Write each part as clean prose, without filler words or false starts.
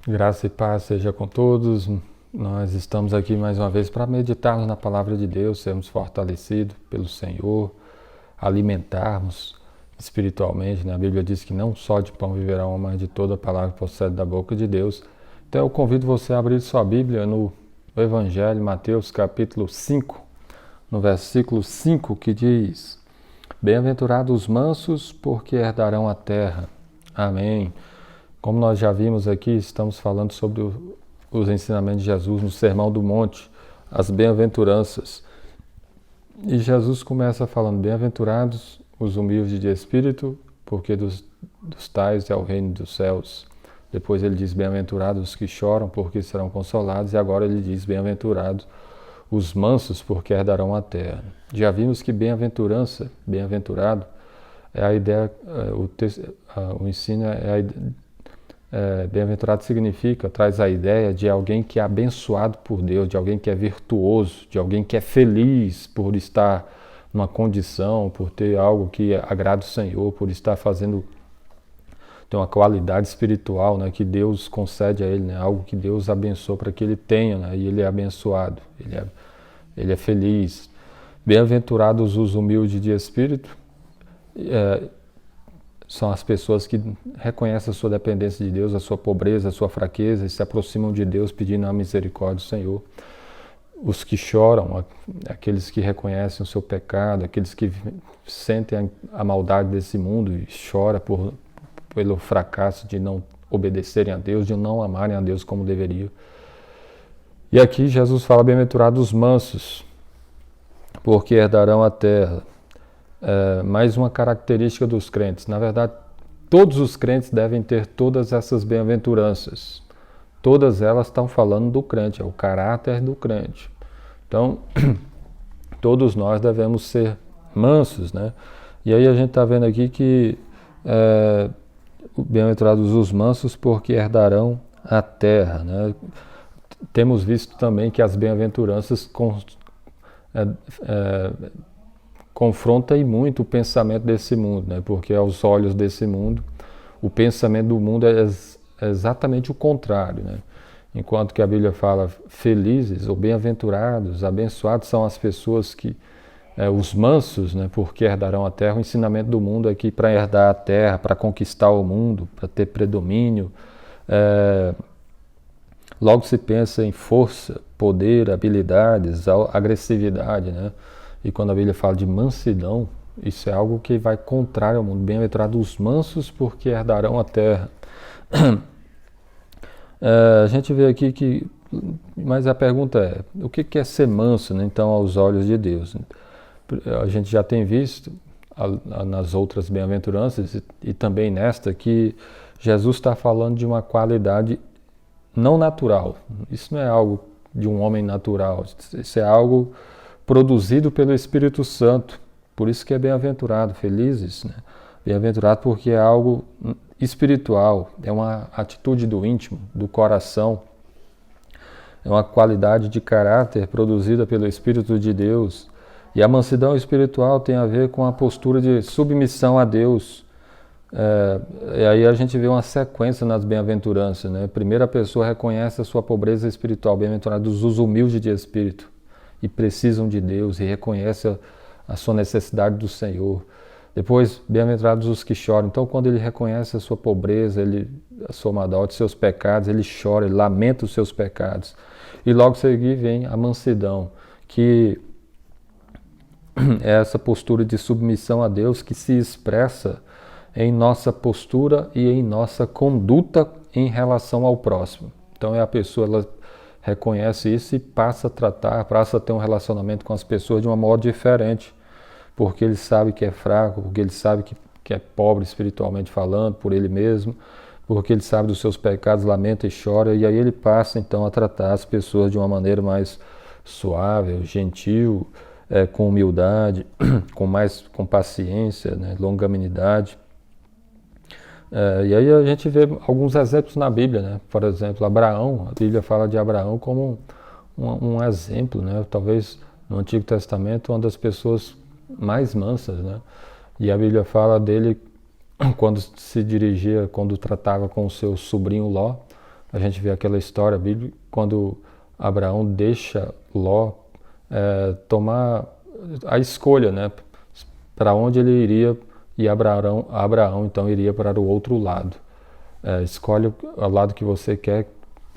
Graça e paz seja com todos. Nós estamos aqui mais uma vez para meditarmos na palavra de Deus, sermos fortalecidos pelo Senhor, alimentarmos espiritualmente, né? A Bíblia diz que não só de pão viverá o homem, mas de toda a palavra que procede da boca de Deus. Então eu convido você a abrir sua Bíblia no Evangelho, Mateus capítulo 5, no versículo 5, que diz: Bem-aventurados os mansos, porque herdarão a terra. Amém. Como nós já vimos aqui, estamos falando sobre os ensinamentos de Jesus no Sermão do Monte, as bem-aventuranças. E Jesus começa falando: Bem-aventurados os humildes de espírito, porque dos tais é o reino dos céus. Depois ele diz: Bem-aventurados os que choram, porque serão consolados. E agora ele diz: Bem-aventurados os mansos, porque herdarão a terra. Já vimos que bem-aventurança, bem-aventurado, é a ideia, o ensino é a ideia. Bem-aventurado significa, traz a ideia de alguém que é abençoado por Deus, de alguém que é virtuoso, de alguém que é feliz por estar numa condição, por ter algo que agrada o Senhor, por estar fazendo, ter uma qualidade espiritual, né, que Deus concede a ele, né, algo que Deus abençoou para que ele tenha, né, e ele é abençoado, ele é feliz. Bem-aventurados os humildes de espírito, são as pessoas que reconhecem a sua dependência de Deus, a sua pobreza, a sua fraqueza e se aproximam de Deus pedindo a misericórdia do Senhor. Os que choram, aqueles que reconhecem o seu pecado, aqueles que sentem a maldade desse mundo e choram pelo fracasso de não obedecerem a Deus, de não amarem a Deus como deveriam. E aqui Jesus fala: bem-aventurados os mansos, porque herdarão a terra. Mais uma característica dos crentes. Na verdade, todos os crentes devem ter todas essas bem-aventuranças. Todas elas estão falando do crente, é o caráter do crente. Então, todos nós devemos ser mansos, né? E aí a gente está vendo aqui que bem-aventurados os mansos, porque herdarão a terra, né? Temos visto também que as bem-aventuranças confronta muito o pensamento desse mundo, né? Porque aos olhos desse mundo, o pensamento do mundo é exatamente o contrário, né? Enquanto que a Bíblia fala felizes ou bem-aventurados, abençoados são as pessoas que, os mansos, né? Porque herdarão a terra. O ensinamento do mundo é que para herdar a terra, para conquistar o mundo, para ter predomínio, logo se pensa em força, poder, habilidades, agressividade, né? E quando a Bíblia fala de mansidão, isso é algo que vai contrário ao mundo. Bem-aventurados os mansos, porque herdarão a terra. A gente vê aqui que... Mas a pergunta é, o que é ser manso, né, então, aos olhos de Deus? A gente já tem visto nas outras bem-aventuranças e também nesta que Jesus está falando de uma qualidade não natural. Isso não é algo de um homem natural. Isso é algo produzido pelo Espírito Santo. Por isso que é bem-aventurado, felizes, né? Bem-aventurado porque é algo espiritual, é uma atitude do íntimo, do coração. É uma qualidade de caráter produzida pelo Espírito de Deus. E a mansidão espiritual tem a ver com a postura de submissão a Deus. E aí a gente vê uma sequência nas bem-aventuranças, né? Primeiro a pessoa reconhece a sua pobreza espiritual, bem-aventurados os humildes de espírito, e precisam de Deus e reconhece a sua necessidade do Senhor. Depois, bem-aventurados os que choram. Então, quando ele reconhece a sua pobreza, a sua maldade, os seus pecados, ele chora, ele lamenta os seus pecados. E logo a seguir vem a mansidão, que é essa postura de submissão a Deus que se expressa em nossa postura e em nossa conduta em relação ao próximo. Então, a pessoa, ela reconhece isso e passa a ter um relacionamento com as pessoas de um modo diferente, porque ele sabe que é fraco, porque ele sabe que é pobre espiritualmente falando, por ele mesmo, porque ele sabe dos seus pecados, lamenta e chora, e aí ele passa então a tratar as pessoas de uma maneira mais suave, gentil, com humildade, com paciência, né, longanimidade. E aí a gente vê alguns exemplos na Bíblia, né? Por exemplo, Abraão, a Bíblia fala de Abraão como um exemplo, né? Talvez no Antigo Testamento uma das pessoas mais mansas, né? E a Bíblia fala dele quando tratava com o seu sobrinho Ló, A gente vê aquela história bíblica quando Abraão deixa Ló tomar a escolha, né, para onde ele iria, e Abraão então iria para o outro lado. Escolhe o lado que você quer,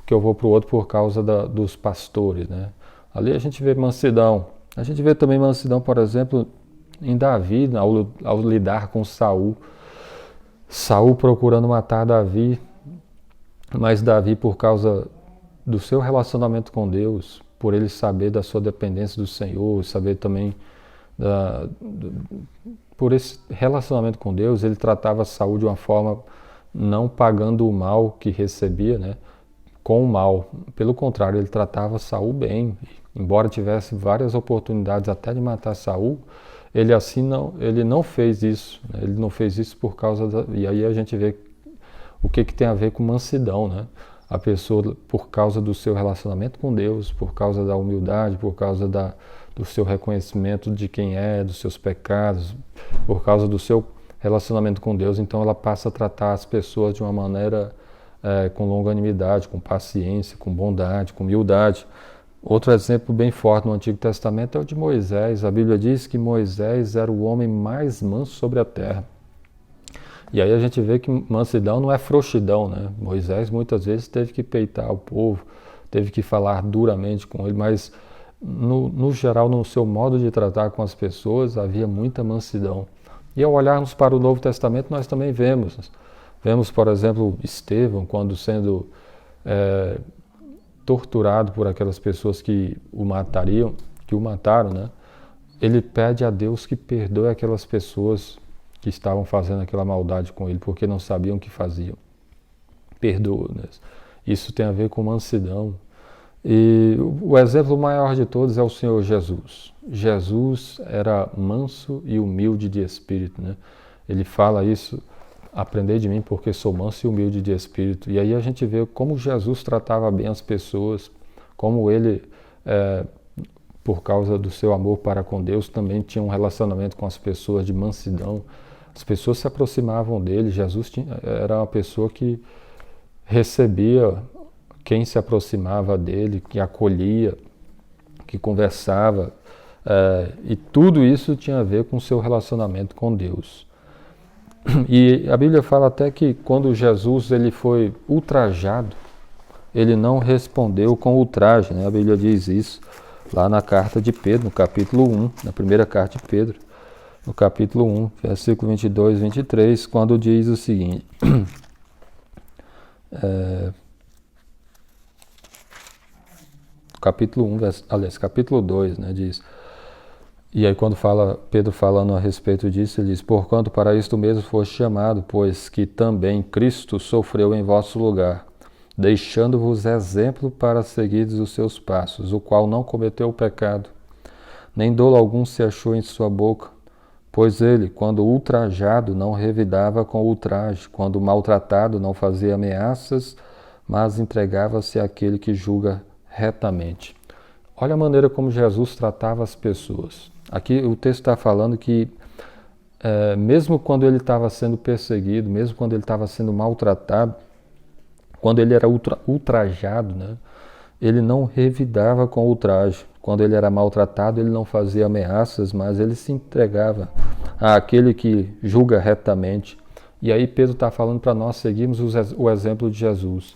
que eu vou para o outro por causa dos pastores, né? Ali a gente vê mansidão. A gente vê também mansidão, por exemplo, em Davi, ao lidar com Saul. Saul procurando matar Davi, mas Davi, por causa do seu relacionamento com Deus, por ele saber da sua dependência do Senhor, saber também por esse relacionamento com Deus, ele tratava Saul de uma forma não pagando o mal que recebia, né, com o mal. Pelo contrário, ele tratava Saul bem. Embora tivesse várias oportunidades até de matar Saul, ele não fez isso, né? Ele não fez isso por causa e aí a gente vê o que tem a ver com mansidão, né? A pessoa, por causa do seu relacionamento com Deus, por causa da humildade, por causa do seu reconhecimento de quem é, dos seus pecados, por causa do seu relacionamento com Deus, então ela passa a tratar as pessoas de uma maneira com longanimidade, com paciência, com bondade, com humildade. Outro exemplo bem forte no Antigo Testamento é o de Moisés. A Bíblia diz que Moisés era o homem mais manso sobre a terra. E aí a gente vê que mansidão não é frouxidão, né? Moisés muitas vezes teve que peitar o povo, teve que falar duramente com ele, mas no geral, no seu modo de tratar com as pessoas, havia muita mansidão. E ao olharmos para o Novo Testamento, nós também vemos, por exemplo, Estevão, quando sendo torturado por aquelas pessoas que o mataram, né? Ele pede a Deus que perdoe aquelas pessoas que estavam fazendo aquela maldade com ele, porque não sabiam o que faziam. Perdoa, né? Isso tem a ver com mansidão. E o exemplo maior de todos é o Senhor Jesus. Jesus era manso e humilde de espírito, né? Ele fala isso: aprendei de mim porque sou manso e humilde de espírito. E aí a gente vê como Jesus tratava bem as pessoas, como ele, por causa do seu amor para com Deus, também tinha um relacionamento com as pessoas de mansidão. As pessoas se aproximavam dele. Jesus era uma pessoa que recebia quem se aproximava dele, que acolhia, que conversava, e tudo isso tinha a ver com o seu relacionamento com Deus. E a Bíblia fala até que quando Jesus ele foi ultrajado, ele não respondeu com ultraje, né? A Bíblia diz isso lá na carta de Pedro, no capítulo 1, na primeira carta de Pedro, no capítulo 1, versículo 22 e 23, quando diz o seguinte: capítulo 1, aliás, capítulo 2, né, diz. E aí quando Pedro falando a respeito disso, ele diz: porquanto para isto mesmo foste chamado, pois que também Cristo sofreu em vosso lugar, deixando-vos exemplo para seguirdes os seus passos, o qual não cometeu o pecado, nem dolo algum se achou em sua boca, pois ele, quando ultrajado, não revidava com ultraje, quando maltratado, não fazia ameaças, mas entregava-se àquele que julga retamente. Olha a maneira como Jesus tratava as pessoas. Aqui o texto está falando que mesmo quando ele estava sendo perseguido, mesmo quando ele estava sendo maltratado, quando ele era ultrajado, né, ele não revidava com ultraje. Quando ele era maltratado, ele não fazia ameaças, mas ele se entregava àquele que julga retamente. E aí Pedro está falando para nós seguirmos o exemplo de Jesus.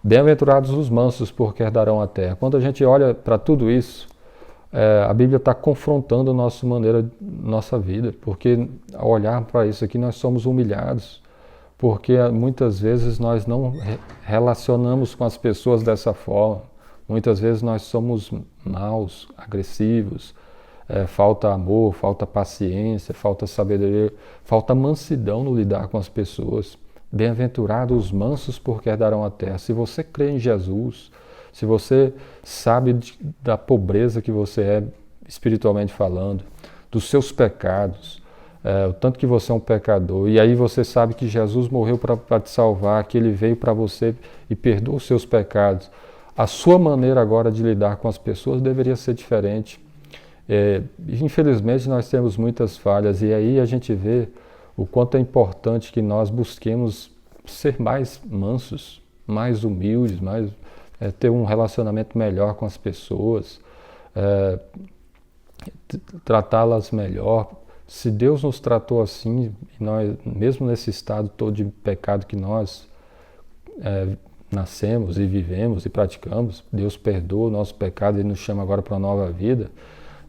Bem-aventurados os mansos, porque herdarão a terra. Quando a gente olha para tudo isso, a Bíblia está confrontando nossa vida, porque ao olhar para isso aqui nós somos humilhados, porque muitas vezes nós não relacionamos com as pessoas dessa forma, muitas vezes nós somos maus, agressivos, falta amor, falta paciência, falta sabedoria, falta mansidão no lidar com as pessoas. Bem-aventurados os mansos, porque herdarão a terra. Se você crê em Jesus, se você sabe da pobreza que você é, espiritualmente falando, dos seus pecados, o tanto que você é um pecador, e aí você sabe que Jesus morreu para te salvar, que ele veio para você e perdoou os seus pecados, a sua maneira agora de lidar com as pessoas deveria ser diferente. Infelizmente nós temos muitas falhas, e aí a gente vê o quanto é importante que nós busquemos ser mais mansos, mais humildes, ter um relacionamento melhor com as pessoas, tratá-las melhor. Se Deus nos tratou assim, nós, mesmo nesse estado todo de pecado que nós nascemos e vivemos e praticamos, Deus perdoa o nosso pecado e nos chama agora para uma nova vida.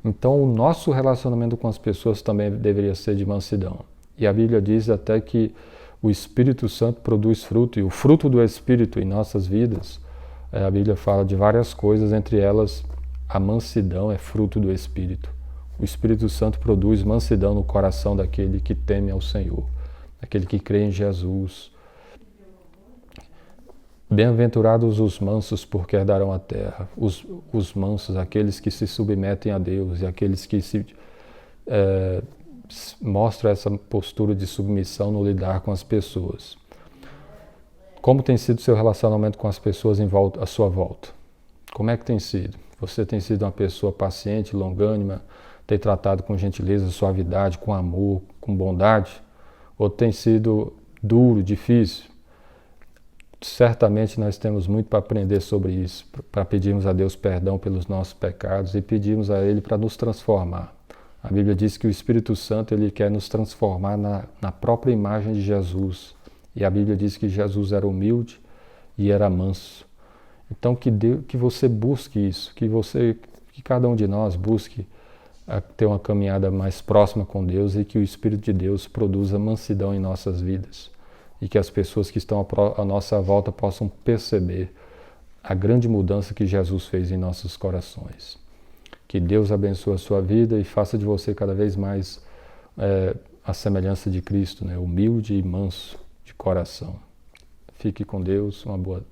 Então o nosso relacionamento com as pessoas também deveria ser de mansidão. E a Bíblia diz até que o Espírito Santo produz fruto, e o fruto do Espírito em nossas vidas, a Bíblia fala de várias coisas, entre elas a mansidão é fruto do Espírito. O Espírito Santo produz mansidão no coração daquele que teme ao Senhor, daquele que crê em Jesus. Bem-aventurados os mansos, porque herdarão a terra. Os mansos, aqueles que se submetem a Deus e aqueles que mostram essa postura de submissão no lidar com as pessoas. Como tem sido seu relacionamento com as pessoas à sua volta? Como é que tem sido? Você tem sido uma pessoa paciente, longânima, tem tratado com gentileza, suavidade, com amor, com bondade? Ou tem sido duro, difícil? Certamente nós temos muito para aprender sobre isso, para pedirmos a Deus perdão pelos nossos pecados e pedirmos a Ele para nos transformar. A Bíblia diz que o Espírito Santo ele quer nos transformar na própria imagem de Jesus. E a Bíblia diz que Jesus era humilde e era manso. Então que você busque isso, que cada um de nós busque ter uma caminhada mais próxima com Deus e que o Espírito de Deus produza mansidão em nossas vidas. E que as pessoas que estão à nossa volta possam perceber a grande mudança que Jesus fez em nossos corações. Que Deus abençoe a sua vida e faça de você cada vez mais a semelhança de Cristo, né? Humilde e manso de coração. Fique com Deus, uma boa